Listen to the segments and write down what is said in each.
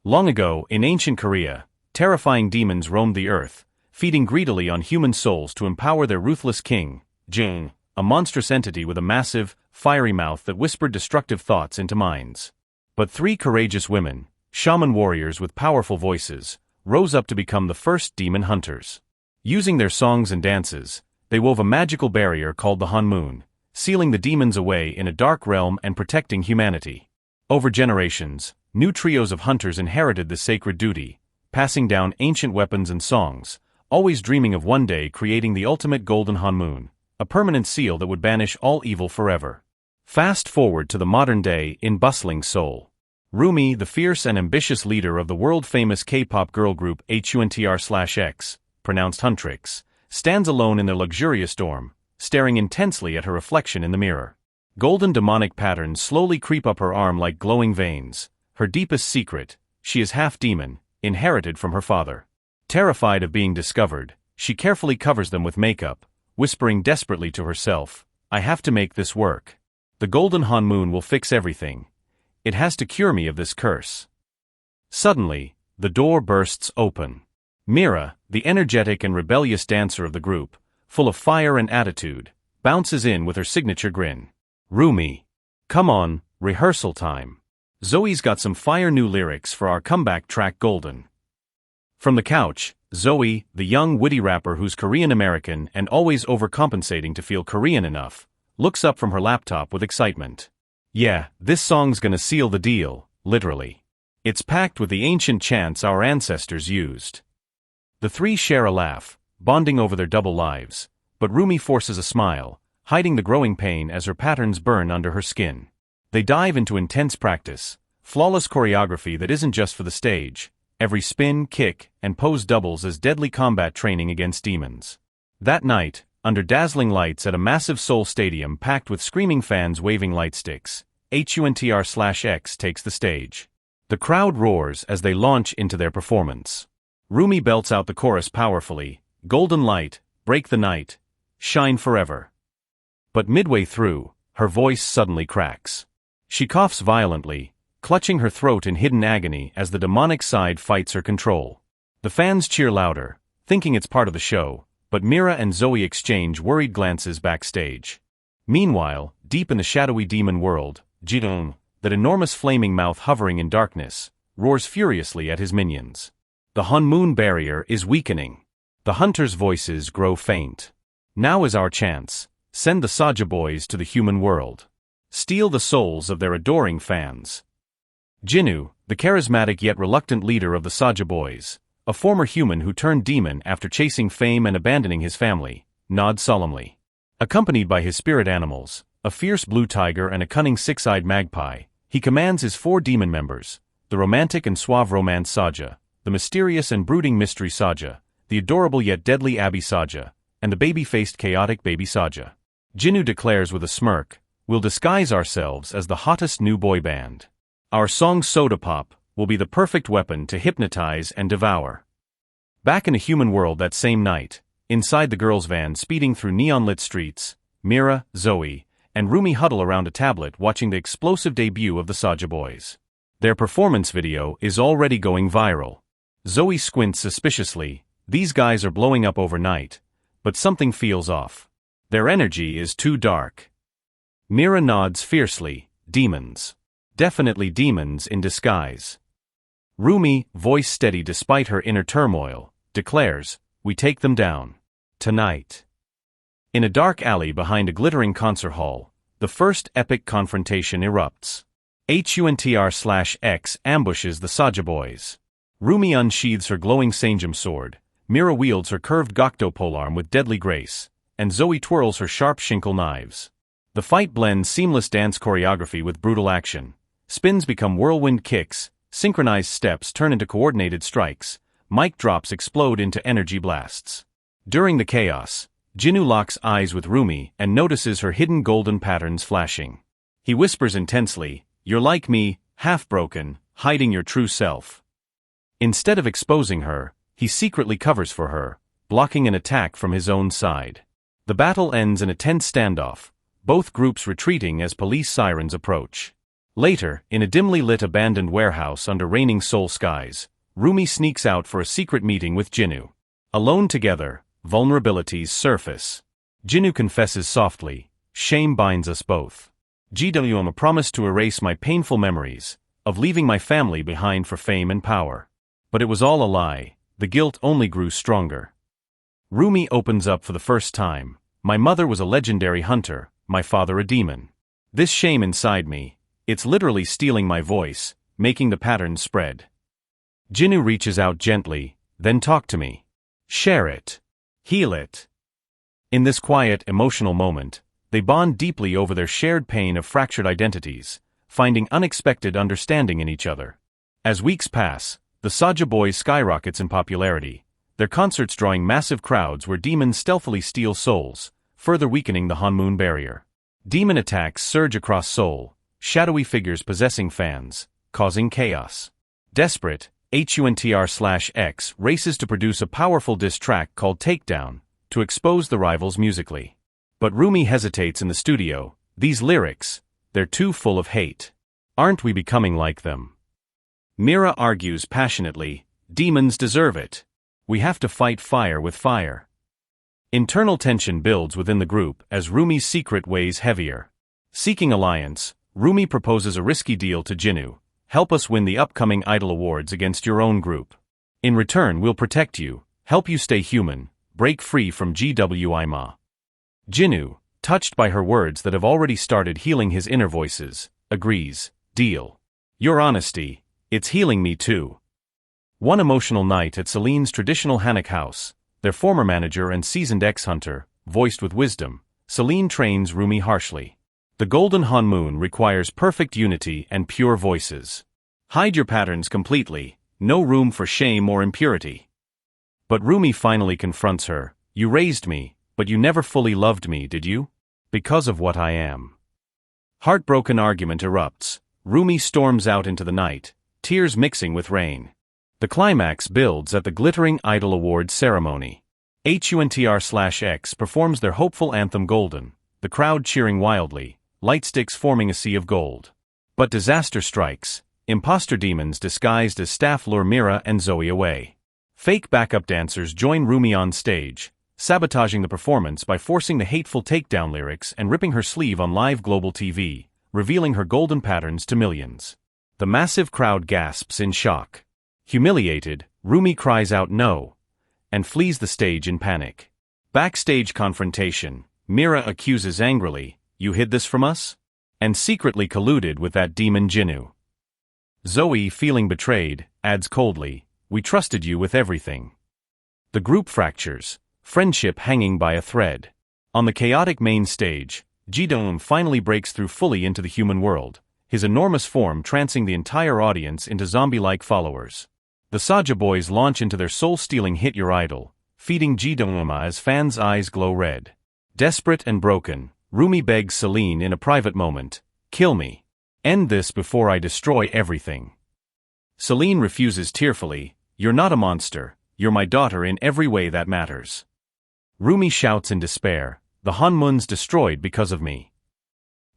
Long ago, in ancient Korea, terrifying demons roamed the earth, feeding greedily on human souls to empower their ruthless king, Jung, a monstrous entity with a massive, fiery mouth that whispered destructive thoughts into minds. But three courageous women, shaman warriors with powerful voices, rose up to become the first demon hunters. Using their songs and dances, they wove a magical barrier called the Honmoon, sealing the demons away in a dark realm and protecting humanity. Over generations, new trios of hunters inherited this sacred duty, passing down ancient weapons and songs, always dreaming of one day creating the ultimate golden Honmoon, a permanent seal that would banish all evil forever. Fast forward to the modern day in bustling Seoul. Rumi, the fierce and ambitious leader of the world-famous K-pop girl group HUNTR/X, pronounced Huntrix, stands alone in their luxurious dorm, staring intensely at her reflection in the mirror. Golden demonic patterns slowly creep up her arm like glowing veins. Her deepest secret: she is half demon, inherited from her father. Terrified of being discovered, she carefully covers them with makeup, whispering desperately to herself, "I have to make this work. The golden Honmoon will fix everything. It has to cure me of this curse." Suddenly, the door bursts open. Mira, the energetic and rebellious dancer of the group, full of fire and attitude, bounces in with her signature grin. "Rumi, come on, rehearsal time. Zoey's got some fire new lyrics for our comeback track Golden." From the couch, Zoey, the young witty rapper who's Korean-American and always overcompensating to feel Korean enough, looks up from her laptop with excitement. "Yeah, this song's gonna seal the deal, literally. It's packed with the ancient chants our ancestors used." The three share a laugh, bonding over their double lives, but Rumi forces a smile, hiding the growing pain as her patterns burn under her skin. They dive into intense practice, flawless choreography that isn't just for the stage. Every spin, kick, and pose doubles as deadly combat training against demons. That night, under dazzling lights at a massive Seoul stadium packed with screaming fans waving light sticks, HUNTR/X takes the stage. The crowd roars as they launch into their performance. Rumi belts out the chorus powerfully, "Golden light, break the night, shine forever." But midway through, her voice suddenly cracks. She coughs violently, clutching her throat in hidden agony as the demonic side fights her control. The fans cheer louder, thinking it's part of the show, but Mira and Zoey exchange worried glances backstage. Meanwhile, deep in the shadowy demon world, Jidong, that enormous flaming mouth hovering in darkness, roars furiously at his minions. The Honmoon barrier is weakening. The hunters' voices grow faint. Now is our chance. Send the Saja Boys to the human world. Steal the souls of their adoring fans. Jinwoo, the charismatic yet reluctant leader of the Saja Boys, a former human who turned demon after chasing fame and abandoning his family, nods solemnly. Accompanied by his spirit animals, a fierce blue tiger and a cunning six-eyed magpie, he commands his four demon members, the romantic and suave romance Saja, the mysterious and brooding mystery Saja, the adorable yet deadly Abby Saja, and the baby-faced chaotic baby Saja. Jinwoo declares with a smirk, "We'll disguise ourselves as the hottest new boy band. Our song Soda Pop will be the perfect weapon to hypnotize and devour." Back in a human world that same night, inside the girls' van speeding through neon-lit streets, Mira, Zoey, and Rumi huddle around a tablet watching the explosive debut of the Saja Boys. Their performance video is already going viral. Zoey squints suspiciously. These guys are blowing up overnight, but something feels off. Their energy is too dark. Mira nods fiercely. Demons. Definitely demons in disguise. Rumi, voice steady despite her inner turmoil, declares, "We take them down. Tonight." In a dark alley behind a glittering concert hall, the first epic confrontation erupts. HUNTR/X ambushes the Saja Boys. Rumi unsheathes her glowing Sanjum sword, Mira wields her curved Gokdo polearm with deadly grace, and Zoey twirls her sharp Shinkel knives. The fight blends seamless dance choreography with brutal action. Spins become whirlwind kicks, synchronized steps turn into coordinated strikes, mic drops explode into energy blasts. During the chaos, Jinwoo locks eyes with Rumi and notices her hidden golden patterns flashing. He whispers intensely, "You're like me, half-broken, hiding your true self." Instead of exposing her, he secretly covers for her, blocking an attack from his own side. The battle ends in a tense standoff, both groups retreating as police sirens approach. Later, in a dimly lit abandoned warehouse under raining Seoul skies, Rumi sneaks out for a secret meeting with Jinwoo. Alone together, vulnerabilities surface. Jinwoo confesses softly, "Shame binds us both. GWM promised to erase my painful memories of leaving my family behind for fame and power. But it was all a lie, the guilt only grew stronger." Rumi opens up for the first time. "My mother was a legendary hunter, my father a demon. This shame inside me, it's literally stealing my voice, making the patterns spread." Jinwoo reaches out gently, "Then talk to me. Share it. Heal it." In this quiet, emotional moment, they bond deeply over their shared pain of fractured identities, finding unexpected understanding in each other. As weeks pass, the Saja Boys skyrockets in popularity, their concerts drawing massive crowds where demons stealthily steal souls, further weakening the Honmoon barrier. Demon attacks surge across Seoul, shadowy figures possessing fans, causing chaos. Desperate, HUNTR/X races to produce a powerful diss track called Takedown, to expose the rivals musically. But Rumi hesitates in the studio. "These lyrics, they're too full of hate. Aren't we becoming like them?" Mira argues passionately, "Demons deserve it. We have to fight fire with fire." Internal tension builds within the group as Rumi's secret weighs heavier. Seeking alliance, Rumi proposes a risky deal to Jinwoo. "Help us win the upcoming Idol Awards against your own group. In return, we'll protect you, help you stay human, break free from GWIMA." Jinwoo, touched by her words that have already started healing his inner voices, agrees. "Deal. Your honesty, it's healing me too." One emotional night at Celine's traditional Hanok house, their former manager and seasoned ex-hunter, voiced with wisdom, Celine trains Rumi harshly. "The golden Honmoon requires perfect unity and pure voices. Hide your patterns completely, no room for shame or impurity." But Rumi finally confronts her. "You raised me, but you never fully loved me, did you? Because of what I am." Heartbroken argument erupts. Rumi storms out into the night, tears mixing with rain. The climax builds at the glittering Idol Awards ceremony. HUNTR/X performs their hopeful anthem Golden, the crowd cheering wildly, lightsticks forming a sea of gold. But disaster strikes. Imposter demons disguised as staff lure Mira and Zoey away. Fake backup dancers join Rumi on stage, sabotaging the performance by forcing the hateful takedown lyrics and ripping her sleeve on live global TV, revealing her golden patterns to millions. The massive crowd gasps in shock. Humiliated, Rumi cries out "no" and flees the stage in panic. Backstage confrontation, Mira accuses angrily, "You hid this from us?" and secretly colluded with that demon Jinwoo. Zoey, feeling betrayed, adds coldly, "We trusted you with everything." The group fractures, friendship hanging by a thread. On the chaotic main stage, Ji-dong finally breaks through fully into the human world, his enormous form trancing the entire audience into zombie-like followers. The Saja Boys launch into their soul-stealing hit Your Idol, feeding Ji-dong as fans' eyes glow red. Desperate and broken, Rumi begs Celine in a private moment, "Kill me. End this before I destroy everything." Celine refuses tearfully, "You're not a monster, you're my daughter in every way that matters." Rumi shouts in despair, "The Honmoon's destroyed because of me."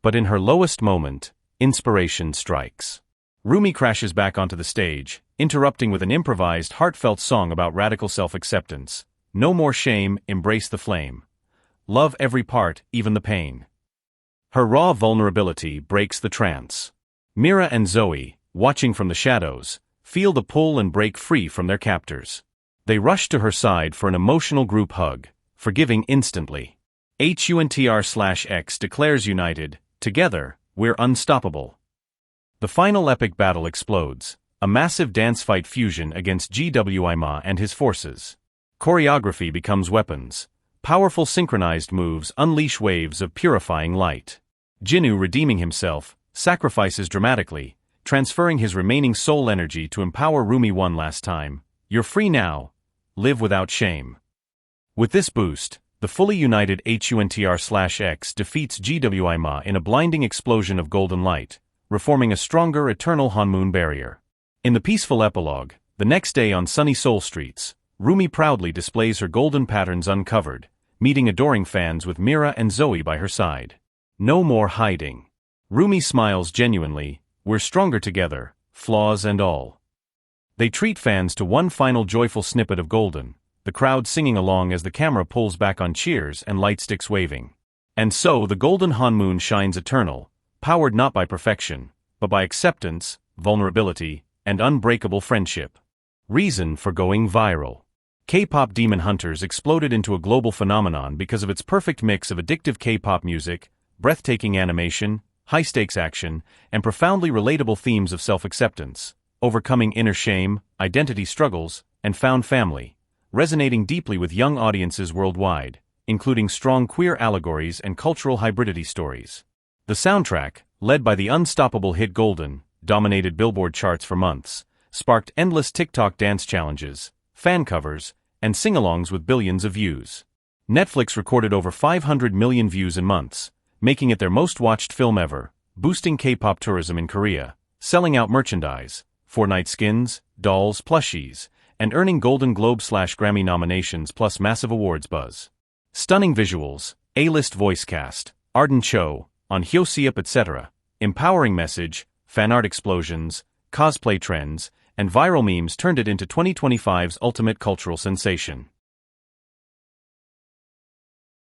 But in her lowest moment, inspiration strikes. Rumi crashes back onto the stage, interrupting with an improvised, heartfelt song about radical self-acceptance. "No more shame, embrace the flame. Love every part, even the pain." Her raw vulnerability breaks the trance. Mira and Zoey, watching from the shadows, feel the pull and break free from their captors. They rush to her side for an emotional group hug, forgiving instantly. HUNTR/X declares united, "Together, we're unstoppable." The final epic battle explodes, a massive dance fight fusion against GWIMA and his forces. Choreography becomes weapons. Powerful synchronized moves unleash waves of purifying light. Jinwoo, redeeming himself, sacrifices dramatically, transferring his remaining soul energy to empower Rumi one last time. "You're free now. Live without shame." With this boost, the fully united HUNTR/X defeats GWIMA in a blinding explosion of golden light, reforming a stronger eternal Honmoon barrier. In the peaceful epilogue, the next day on sunny Seoul streets, Rumi proudly displays her golden patterns uncovered, meeting adoring fans with Mira and Zoey by her side. No more hiding. Rumi smiles genuinely, "We're stronger together, flaws and all." They treat fans to one final joyful snippet of Golden, the crowd singing along as the camera pulls back on cheers and light sticks waving. And so the Golden Honmoon shines eternal, powered not by perfection, but by acceptance, vulnerability, and unbreakable friendship. Reason for going viral. K-pop Demon Hunters exploded into a global phenomenon because of its perfect mix of addictive K-pop music, breathtaking animation, high-stakes action, and profoundly relatable themes of self-acceptance, overcoming inner shame, identity struggles, and found family, resonating deeply with young audiences worldwide, including strong queer allegories and cultural hybridity stories. The soundtrack, led by the unstoppable hit Golden, dominated Billboard charts for months, sparked endless TikTok dance challenges, fan covers, and sing-alongs with billions of views. Netflix recorded over 500 million views in months, making it their most-watched film ever, boosting K-pop tourism in Korea, selling out merchandise, Fortnite skins, dolls, plushies, and earning Golden Globe/Grammy nominations plus massive awards buzz. Stunning visuals, A-list voice cast, ardent show, on Hyo-seop etc., empowering message, fan art explosions, cosplay trends, and viral memes turned it into 2025's ultimate cultural sensation.